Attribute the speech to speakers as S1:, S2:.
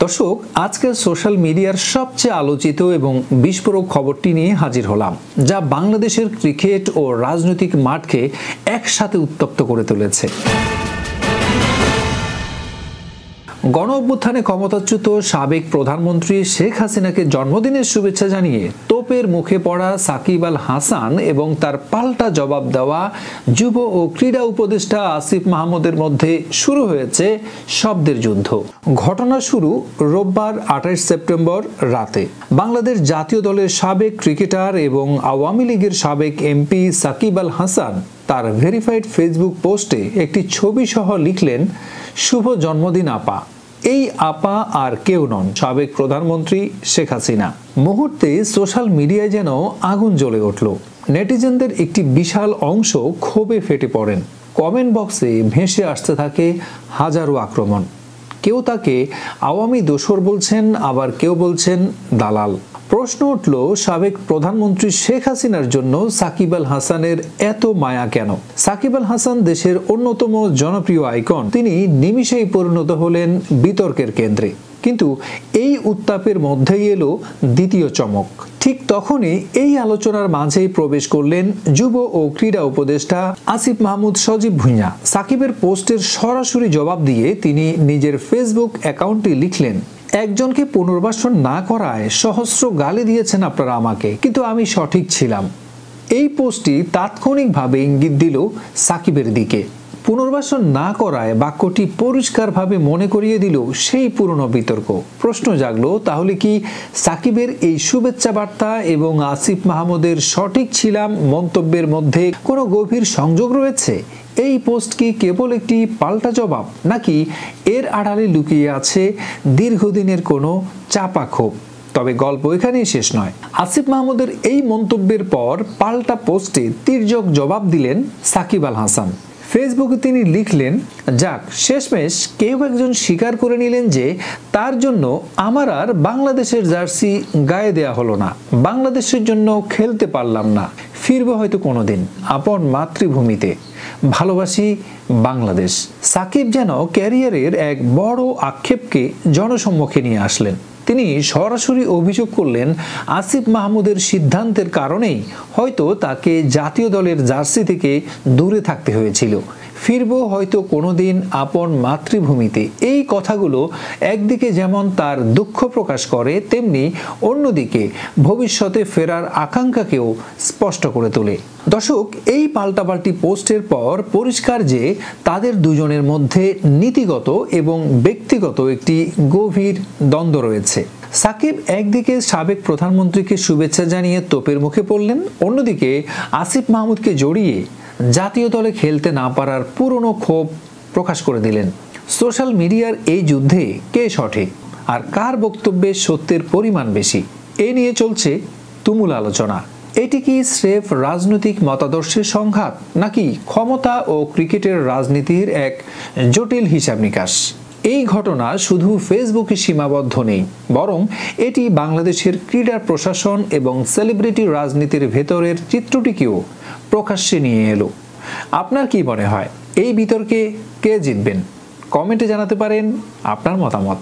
S1: দর্শক, আজকের সোশ্যাল মিডিয়ার সবচেয়ে আলোচিত এবং বিস্ফোরক খবরটি নিয়ে হাজির হলাম, যা বাংলাদেশের ক্রিকেট ও রাজনৈতিক মাঠকে একসাথে উত্তপ্ত করে তুলেছে। গণ অভ্যুত্থানে ক্ষমতাচ্যুত সাবেক প্রধানমন্ত্রী শেখ হাসিনাকে জন্মদিনের শুভেচ্ছা জানিয়ে তোপের মুখে পড়া সাকিব আল হাসান এবং তার পাল্টা জবাব দেওয়া যুব ও ক্রীড়া উপদেষ্টা আসিফ মাহমুদের মধ্যে শুরু হয়েছে শব্দের যুদ্ধ। ঘটনা শুরু রোববার 28 সেপ্টেম্বর রাতে। বাংলাদেশ জাতীয় দলের সাবেক ক্রিকেটার এবং আওয়ামী লীগের সাবেক এমপি সাকিব আল হাসান তার ভেরিফাইড ফেসবুক পোস্টে একটি ছবি সহ লিখলেন, শুভ জন্মদিন আপা। এই আপা আর কেউ নন, সাবেক প্রধানমন্ত্রী শেখ হাসিনা। মুহূর্তে সোশ্যাল মিডিয়ায় যেন আগুন জ্বলে উঠল। নেটিজেনদের একটি বিশাল অংশ ক্ষোভে ফেটে পড়েন। কমেন্ট বক্সে ভেসে আসতে থাকে হাজারো আক্রমণ। কেউ তাকে আওয়ামী দোসর বলছেন, আবার কেউ বলছেন দালাল। প্রশ্ন উঠল, সাবেক প্রধানমন্ত্রী শেখ হাসিনার জন্য সাকিব আল হাসানের এত মায়া কেন? সাকিব আল হাসান দেশের অন্যতম জনপ্রিয় আইকন। তিনি নিমিষেই পরিণত হলেন বিতর্কের কেন্দ্রে। কিন্তু এই উত্তাপের মধ্যেই এলো দ্বিতীয় চমক। ঠিক তখনই এই আলোচনার মাঝেই প্রবেশ করলেন যুব ও ক্রীড়া উপদেষ্টা আসিফ মাহমুদ সজীব ভুঁইয়া। সাকিবের পোস্টের সরাসরি জবাব দিয়ে তিনি নিজের ফেসবুক অ্যাকাউন্টে লিখলেন, একজনকে পুনর্বাসন না করায় সহস্র গালি দিয়েছেন আপনারা আমাকে, কিন্তু আমি সঠিক ছিলাম। এই পোস্টটি তাৎক্ষণিকভাবে ইঙ্গিত দিল সাকিবের দিকে। পুনর্বাসন না করায় বাক্যটি পরিষ্কারভাবে মনে করিয়ে দিল সেই পুরনো বিতর্ক। প্রশ্ন জাগলো, তাহলে কি সাকিবের এই শুভেচ্ছা বার্তা এবং আসিফ মাহমুদের সঠিক ছিলাম মন্তব্যের মধ্যে কোনো গভীর সংযোগ রয়েছে? এই পোস্ট কি কেবল একটি পাল্টা জবাব, নাকি এর আড়ালে লুকিয়ে আছে দীর্ঘদিনের কোনো চাপা ক্ষোভ? তবে গল্প এখানেই শেষ নয়। আসিফ মাহমুদের এই মন্তব্যের পর পাল্টা পোস্টে তির্যক জবাব দিলেন সাকিব আল হাসান। ফেসবুকে তিনি লিখলেন, যাক, শেষমেশ কেউ একজন স্বীকার করে নিলেন যে তার জন্য আমার আর বাংলাদেশের জার্সি গায়ে দেয়া হলো না, বাংলাদেশের জন্য খেলতে পারলাম না। ফিরবো হয়তো কোনোদিন আপন মাতৃভূমিতে। ভালোবাসি বাংলাদেশ। সাকিব যেন ক্যারিয়ারের এক বড় আক্ষেপকে জনসম্মুখে নিয়ে আসলেন। তিনি সরাসরি অভিযোগ করলেন, আসিফ মাহমুদের সিদ্ধান্তের কারণেই হয়তো তাকে জাতীয় দলের জার্সি থেকে দূরে থাকতে হয়েছিল। ফিরবো হয়তো কোনোদিন আপন মাতৃভূমিতে। এই কথাগুলো একদিকে যেমন তার দুঃখ প্রকাশ করে, তেমনি অন্যদিকে ভবিষ্যতে ফেরার আকাঙ্ক্ষাকেও স্পষ্ট করে তোলে। দর্শক, এই পাল্টাপাল্টি পোস্টের পর পরিষ্কার যে তাদের দুজনের মধ্যে নীতিগত এবং ব্যক্তিগত একটি গভীর দ্বন্দ্ব রয়েছে। সাকিব একদিকে সাবেক প্রধানমন্ত্রীকে শুভেচ্ছা জানিয়ে তোপের মুখে পড়লেন, অন্যদিকে আসিফ মাহমুদকে জড়িয়ে জাতীয় দলে খেলতে না পারার পুরনো ক্ষোভ প্রকাশ করে দিলেন। সোশ্যাল মিডিয়ার এই যুদ্ধে কে সঠিক আর কার বক্তব্যে সত্যের পরিমাণ বেশি, এ নিয়ে চলছে তুমুল আলোচনা। এটি কি স্রেফ রাজনৈতিক মতাদর্শের সংঘাত, নাকি ক্ষমতা ও ক্রিকেটের রাজনীতির এক জটিল হিসাব নিকাশ? এই ঘটনা শুধু ফেসবুকে সীমাবদ্ধ নেই, বরং এটি বাংলাদেশের ক্রীড়া প্রশাসন এবং সেলিব্রিটি রাজনীতির ভেতরের চিত্রটিকেও প্রকাশ্যে নিয়ে এলো। আপনার কি মনে হয়, এই বিতর্কে কে জিতবেন? কমেন্টে জানাতে পারেন আপনার মতামত।